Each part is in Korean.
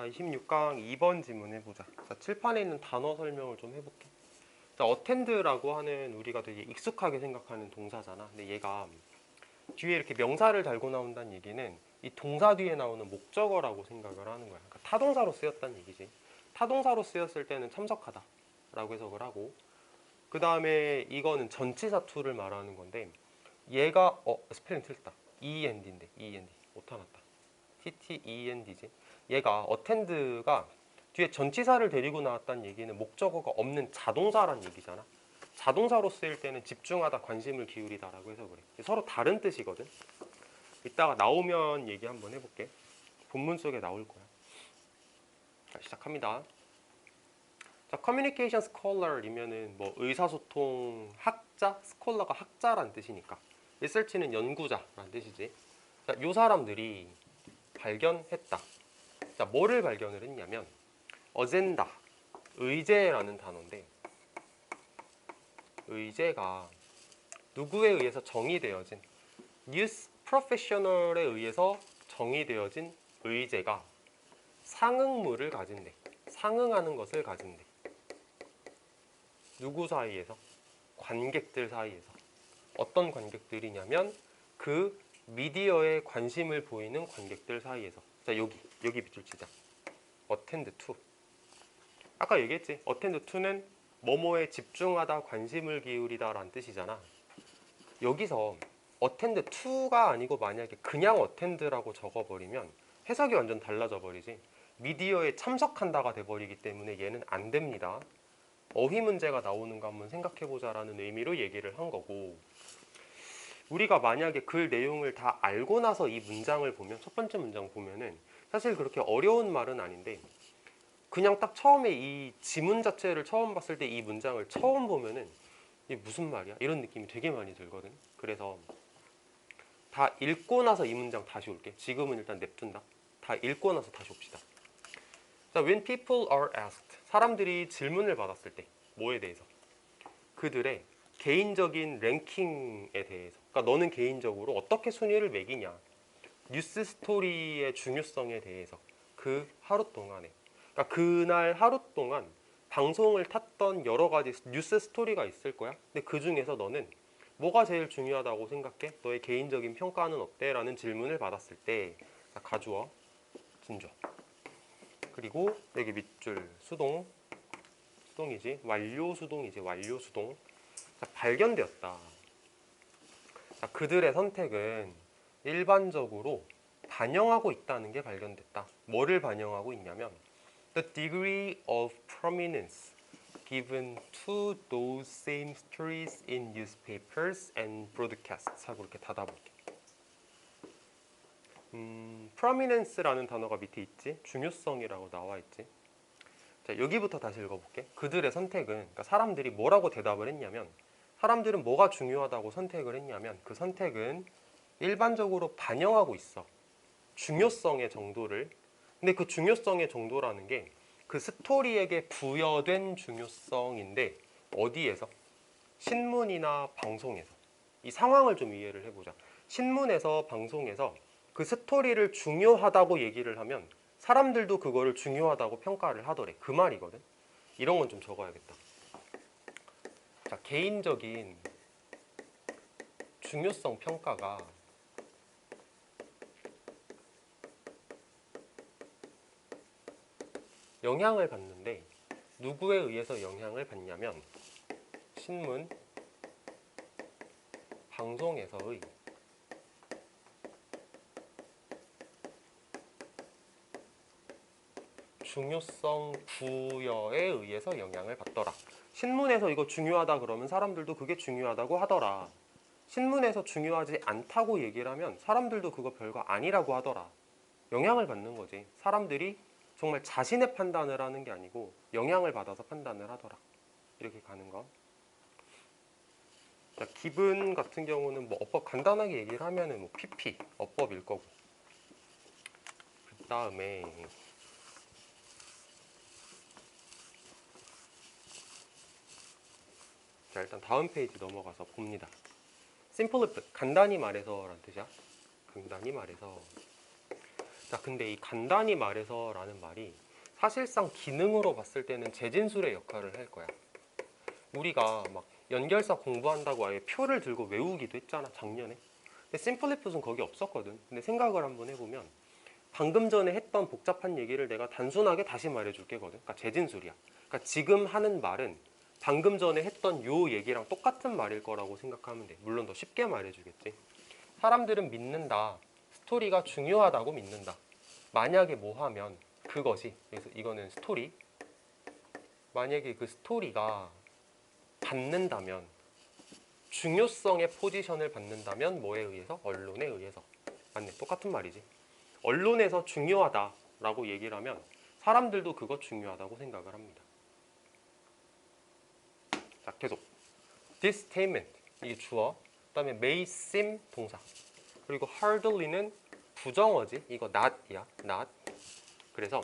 자, 26강 2번 질문 해보자. 자, 칠판에 있는 단어 설명을 좀 해볼게. 자, attend라고 하는 우리가 되게 익숙하게 생각하는 동사잖아. 근데 얘가 뒤에 이렇게 명사를 달고 나온다는 얘기는 이 동사 뒤에 나오는 목적어라고 생각을 하는 거야. 그러니까 타동사로 쓰였다는 얘기지. 타동사로 쓰였을 때는 참석하다 라고 해석을 하고, 그 다음에 이거는 전치사 to를 말하는 건데, 얘가 스펠링 틀렸다. END인데 END 오타 났다. TTEND지. 얘가 attend가 뒤에 전치사를 데리고 나왔다는 얘기는 목적어가 없는 자동사란 얘기잖아. 자동사로 쓰일 때는 집중하다, 관심을 기울이다 라고 해서 그래. 서로 다른 뜻이거든. 이따가 나오면 얘기 한번 해볼게. 본문 속에 나올 거야. 자, 시작합니다. 자, 커뮤니케이션 스콜러이면은 뭐 의사소통 학자, 스콜러가 학자란 뜻이니까, 리서치는 연구자란 뜻이지. 자, 요 사람들이 발견했다. 자, 뭐를 발견을 했냐면 어젠다, 의제라는 단어인데, 의제가 누구에 의해서 정의되어진, 뉴스 프로페셔널에 의해서 정의되어진 의제가 상응물을 가진대. 상응하는 것을 가진대. 누구 사이에서? 관객들 사이에서. 어떤 관객들이냐면 그 미디어에 관심을 보이는 관객들 사이에서. 자, 여기 밑줄 치자. attend to. 아까 얘기했지. attend to는 뭐뭐에 집중하다, 관심을 기울이다 라는 뜻이잖아. 여기서 attend to가 아니고 만약에 그냥 attend라고 적어버리면 해석이 완전 달라져 버리지. 미디어에 참석한다가 돼버리기 때문에 얘는 안 됩니다. 어휘 문제가 나오는 거 한번 생각해보자 라는 의미로 얘기를 한 거고, 우리가 만약에 글 내용을 다 알고 나서 이 문장을 보면, 첫 번째 문장 보면은 사실 그렇게 어려운 말은 아닌데, 그냥 딱 처음에 이 지문 자체를 처음 봤을 때 이 문장을 처음 보면은 이게 무슨 말이야? 이런 느낌이 되게 많이 들거든. 그래서 다 읽고 나서 이 문장 다시 올게. 지금은 일단 냅둔다. 다 읽고 나서 다시 옵시다. 자, when people are asked, 사람들이 질문을 받았을 때 뭐에 대해서? 그들의 개인적인 랭킹에 대해서. 그러니까 너는 개인적으로 어떻게 순위를 매기냐? 뉴스 스토리의 중요성에 대해서 그 하루 동안에, 그러니까 그날 하루 동안 방송을 탔던 여러 가지 뉴스 스토리가 있을 거야. 근데 그 중에서 너는 뭐가 제일 중요하다고 생각해? 너의 개인적인 평가는 어때? 라는 질문을 받았을 때, 자, 가주어, 진주어, 그리고 여기 밑줄 수동이지, 완료 수동이지, 완료 수동. 자, 발견되었다. 자, 그들의 선택은 일반적으로 반영하고 있다는 게 발견됐다. 뭐를 반영하고 있냐면 the degree of prominence given to those same stories in newspapers and broadcasts 하고 이렇게 닫아볼게. prominence라는 단어가 밑에 있지. 중요성이라고 나와 있지. 자, 여기부터 다시 읽어볼게. 그들의 선택은, 그러니까 사람들이 뭐라고 대답을 했냐면, 사람들은 뭐가 중요하다고 선택을 했냐면 그 선택은 일반적으로 반영하고 있어. 중요성의 정도를. 근데 그 중요성의 정도라는 게 그 스토리에게 부여된 중요성인데, 어디에서? 신문이나 방송에서. 이 상황을 좀 이해를 해보자. 신문에서, 방송에서 그 스토리를 중요하다고 얘기를 하면 사람들도 그거를 중요하다고 평가를 하더래. 그 말이거든. 이런 건 좀 적어야겠다. 자, 개인적인 중요성 평가가 영향을 받는데, 누구에 의해서 영향을 받냐면 신문, 방송에서의 중요성 부여에 의해서 영향을 받더라. 신문에서 이거 중요하다 그러면 사람들도 그게 중요하다고 하더라. 신문에서 중요하지 않다고 얘기를 하면 사람들도 그거 별거 아니라고 하더라. 영향을 받는 거지. 사람들이 정말 자신의 판단을 하는 게 아니고 영향을 받아서 판단을 하더라. 이렇게 가는 거. 자, 기분 같은 경우는 뭐 어법 간단하게 얘기를 하면은 뭐 PP 어법일 거고. 그 다음에 자, 일단 다음 페이지 넘어가서 봅니다. Simply put, 간단히 말해서 라는 뜻이야. 간단히 말해서. 자, 근데 이 간단히 말해서라는 말이 사실상 기능으로 봤을 때는 재진술의 역할을 할 거야. 우리가 막 연결사 공부한다고 아예 표를 들고 외우기도 했잖아, 작년에. 근데 심플리풋은 거기 없었거든. 근데 생각을 한번 해보면 방금 전에 했던 복잡한 얘기를 내가 단순하게 다시 말해줄 게거든. 그러니까 재진술이야. 그러니까 지금 하는 말은 방금 전에 했던 요 얘기랑 똑같은 말일 거라고 생각하면 돼. 물론 더 쉽게 말해주겠지. 사람들은 믿는다. 스토리가 중요하다고 믿는다. 만약에 뭐 하면 그것이, 그래서 이거는 스토리. 만약에 그 스토리가 받는다면, 중요성의 포지션을 받는다면 뭐에 의해서? 언론에 의해서. 맞네, 똑같은 말이지. 언론에서 중요하다라고 얘기를 하면 사람들도 그거 중요하다고 생각을 합니다. 자, 계속. This statement, 이게 주어. 그 다음에 may seem 동사. 그리고 hardly는 부정어지. 이거 not이야, not. 그래서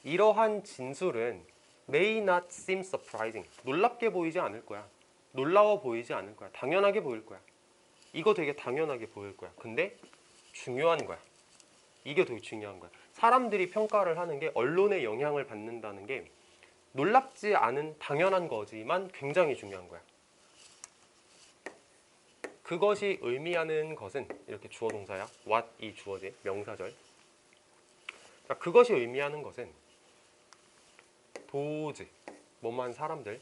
이러한 진술은 may not seem surprising. 놀랍게 보이지 않을 거야. 놀라워 보이지 않을 거야. 당연하게 보일 거야. 이거 되게 당연하게 보일 거야. 근데 중요한 거야. 이게 되게 중요한 거야. 사람들이 평가를 하는 게 언론의 영향을 받는다는 게 놀랍지 않은 당연한 거지만 굉장히 중요한 거야. 그것이 의미하는 것은, 이렇게 주어 동사야. what 이 주어지, 명사절. 자, 그것이 의미하는 것은 those, 뭐만 사람들,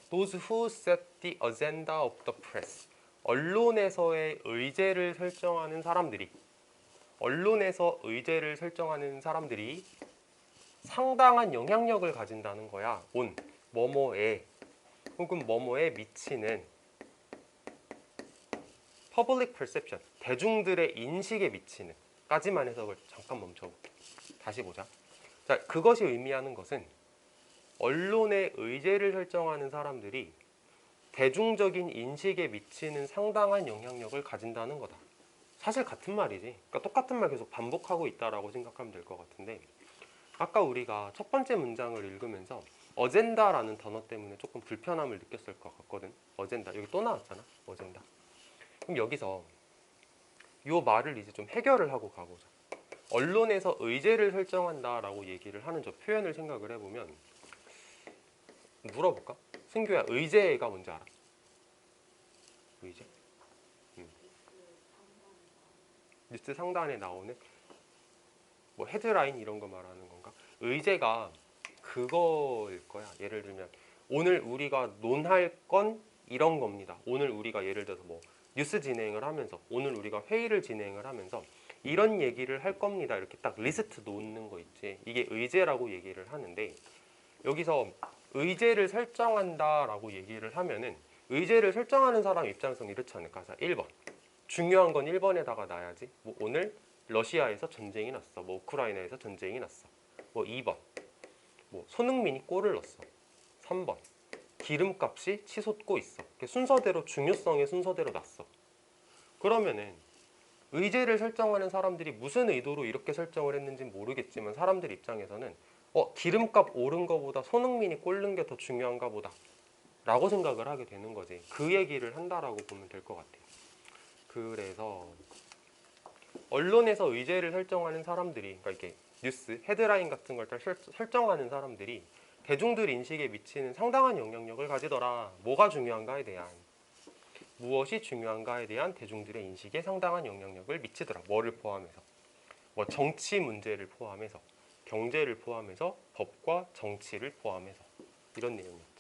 those who set the agenda of the press, 언론에서의 의제를 설정하는 사람들이, 언론에서 의제를 설정하는 사람들이 상당한 영향력을 가진다는 거야. on, 뭐뭐에, 혹은 뭐뭐에 미치는 public perception, 대중들의 인식에 미치는, 까지만 해석을 잠깐 멈춰볼게. 다시 보자. 자, 그것이 의미하는 것은 언론의 의제를 설정하는 사람들이 대중적인 인식에 미치는 상당한 영향력을 가진다는 거다. 사실 같은 말이지. 그러니까 똑같은 말 계속 반복하고 있다라고 생각하면 될 것 같은데, 아까 우리가 첫 번째 문장을 읽으면서 어젠다라는 단어 때문에 조금 불편함을 느꼈을 것 같거든. 어젠다, 여기 또 나왔잖아, 어젠다. 그럼 여기서 이 말을 이제 좀 해결을 하고 가보자. 언론에서 의제를 설정한다라고 얘기를 하는 저 표현을 생각을 해보면, 물어볼까? 승규야, 의제가 뭔지 알아? 의제? 뉴스 상단에 나오는 뭐 헤드라인 이런 거 말하는 건가? 의제가 그거일 거야. 예를 들면 오늘 우리가 논할 건 이런 겁니다. 오늘 우리가 예를 들어서 뭐 뉴스 진행을 하면서, 오늘 우리가 회의를 진행을 하면서 이런 얘기를 할 겁니다. 이렇게 딱 리스트 놓는 거 있지. 이게 의제라고 얘기를 하는데, 여기서 의제를 설정한다라고 얘기를 하면은 의제를 설정하는 사람 입장에서는 이렇지 않을까? 자, 1번. 중요한 건 1번에다가 놔야지. 뭐 오늘 러시아에서 전쟁이 났어. 뭐 우크라이나에서 전쟁이 났어. 뭐 2번. 뭐 손흥민이 골을 넣었어. 3번. 기름값이 치솟고 있어. 순서대로, 중요성의 순서대로 났어. 그러면은 의제를 설정하는 사람들이 무슨 의도로 이렇게 설정을 했는지 모르겠지만 사람들 입장에서는 기름값 오른 거보다 손흥민이 골 넣은 게 더 중요한가 보다 라고 생각을 하게 되는 거지. 그 얘기를 한다라고 보면 될 것 같아요. 그래서 언론에서 의제를 설정하는 사람들이, 그러니까 이렇게 뉴스 헤드라인 같은 걸 설정하는 사람들이 대중들 인식에 미치는 상당한 영향력을 가지더라. 뭐가 중요한가에 대한, 무엇이 중요한가에 대한 대중들의 인식에 상당한 영향력을 미치더라. 뭐를 포함해서? 뭐 정치 문제를 포함해서, 경제를 포함해서, 법과 정치를 포함해서, 이런 내용이었지.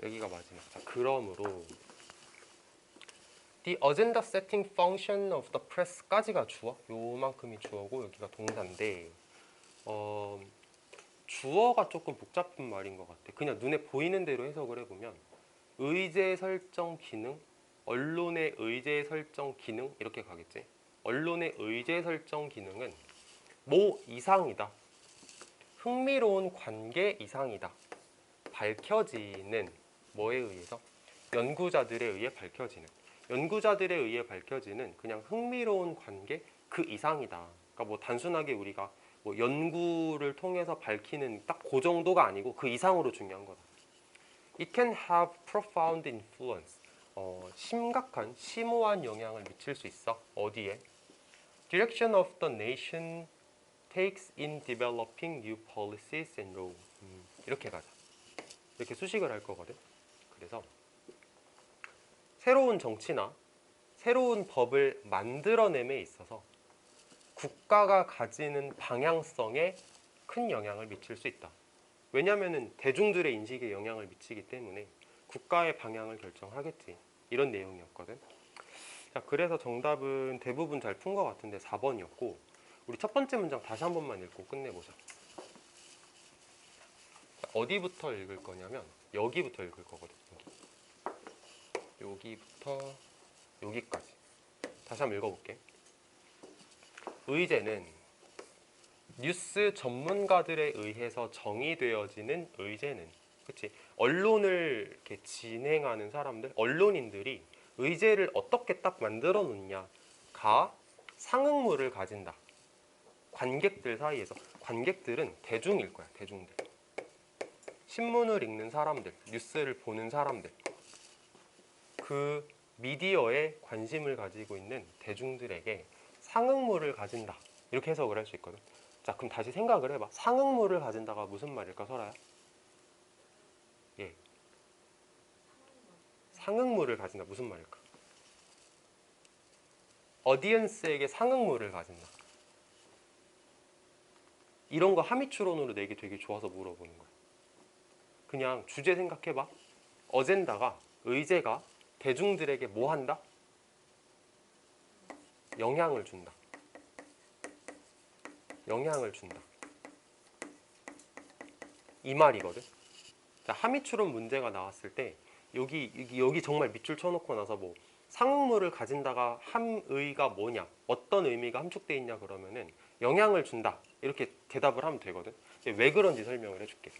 여기가 마지막. 자, 그러므로 The agenda setting function of the press까지가 주어. 요만큼이 주어고 여기가 동사인데, 주어가 조금 복잡한 말인 것 같아. 그냥 눈에 보이는 대로 해석을 해보면 의제 설정 기능, 언론의 의제 설정 기능, 이렇게 가겠지. 언론의 의제 설정 기능은 뭐 이상이다, 흥미로운 관계 이상이다, 밝혀지는, 뭐에 의해서? 연구자들에 의해 밝혀지는, 연구자들에 의해 밝혀지는 그냥 흥미로운 관계 그 이상이다. 그러니까 뭐 단순하게 우리가 뭐 연구를 통해서 밝히는 딱 그 정도가 아니고 그 이상으로 중요한 거다. It can have profound influence. 심각한, 심오한 영향을 미칠 수 있어. 어디에? Direction of the nation takes in developing new policies and law. 이렇게 가자. 이렇게 수식을 할 거거든. 그래서 새로운 정치나 새로운 법을 만들어냄에 있어서 국가가 가지는 방향성에 큰 영향을 미칠 수 있다. 왜냐하면 대중들의 인식에 영향을 미치기 때문에 국가의 방향을 결정하겠지. 이런 내용이었거든. 자, 그래서 정답은 대부분 잘 푼 것 같은데 4번이었고, 우리 첫 번째 문장 다시 한 번만 읽고 끝내보자. 자, 어디부터 읽을 거냐면 여기부터 읽을 거거든. 여기부터 여기까지. 다시 한번 읽어볼게. 의제는 뉴스 전문가들에 의해서 정의되어지는 의제는, 그치? 언론을 이렇게 진행하는 사람들, 언론인들이 의제를 어떻게 딱 만들어 놓냐가 상응물을 가진다. 관객들 사이에서. 관객들은 대중일 거야. 대중들. 신문을 읽는 사람들, 뉴스를 보는 사람들, 그 미디어에 관심을 가지고 있는 대중들에게 상응물을 가진다. 이렇게 해석을 할 수 있거든. 자, 그럼 다시 생각을 해봐. 상응물을 가진다가 무슨 말일까, 설아야? 예. 상응물을 가진다. 무슨 말일까? 어디언스에게 상응물을 가진다. 이런 거 하미추론으로 내기 되게 좋아서 물어보는 거야. 그냥 주제 생각해봐. 어젠다가, 의제가 대중들에게 뭐 한다? 영향을 준다. 영향을 준다. 이 말이거든. 자, 하미추론 문제가 나왔을 때 여기 정말 밑줄 쳐놓고 나서 뭐 상응물을 가진다가 함의가 뭐냐, 어떤 의미가 함축되어 있냐 그러면은 영향을 준다 이렇게 대답을 하면 되거든. 왜 그런지 설명을 해줄게.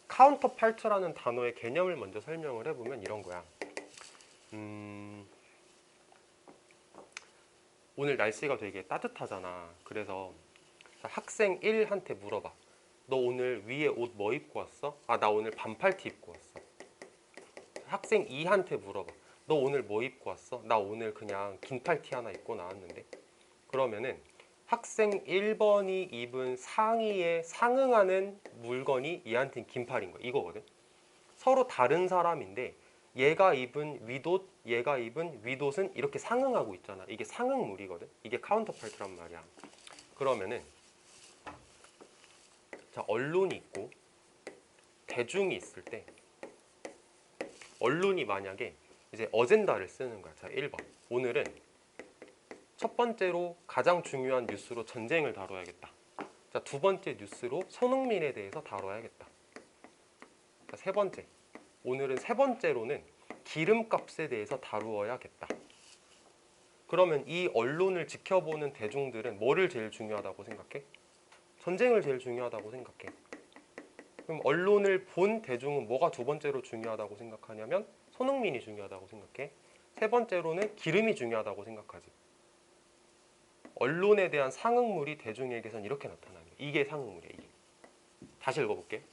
카운터팔트라는 단어의 개념을 먼저 설명을 해보면 이런 거야. 오늘 날씨가 되게 따뜻하잖아. 그래서 학생 1한테 물어봐. 너 오늘 위에 옷 뭐 입고 왔어? 아, 나 오늘 반팔티 입고 왔어. 학생 2한테 물어봐. 너 오늘 뭐 입고 왔어? 나 오늘 그냥 긴 팔티 하나 입고 나왔는데. 그러면은 학생 1번이 입은 상의에 상응하는 물건이 얘한테는 긴팔인 거야. 이거거든. 서로 다른 사람인데 얘가 입은 윗옷, 얘가 입은 윗옷은 이렇게 상응하고 있잖아. 이게 상응물이거든. 이게 카운터팔트란 말이야. 그러면은 자, 언론이 있고 대중이 있을 때 언론이 만약에 이제 어젠다를 쓰는 거야. 자, 1번. 오늘은 첫 번째로 가장 중요한 뉴스로 전쟁을 다뤄야겠다. 자, 두 번째 뉴스로 손흥민에 대해서 다뤄야겠다. 자, 세 번째. 오늘은 세 번째로는 기름값에 대해서 다루어야겠다. 그러면 이 언론을 지켜보는 대중들은 뭐를 제일 중요하다고 생각해? 전쟁을 제일 중요하다고 생각해. 그럼 언론을 본 대중은 뭐가 두 번째로 중요하다고 생각하냐면 손흥민이 중요하다고 생각해. 세 번째로는 기름이 중요하다고 생각하지. 언론에 대한 상응물이 대중에게선 이렇게 나타나는 거야. 이게 상응물이야. 이게. 다시 읽어볼게.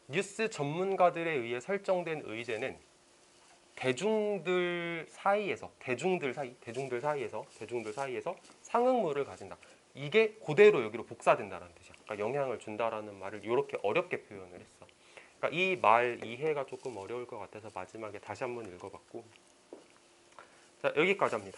뉴스 전문가들에 의해 설정된 의제는 대중들 사이에서 상응물을 가진다. 이게 그대로 여기로 복사된다는 뜻이야. 그러니까 영향을 준다라는 말을 이렇게 어렵게 표현을 했어. 그러니까 이 말 이해가 조금 어려울 것 같아서 마지막에 다시 한번 읽어봤고, 자, 여기까지 합니다.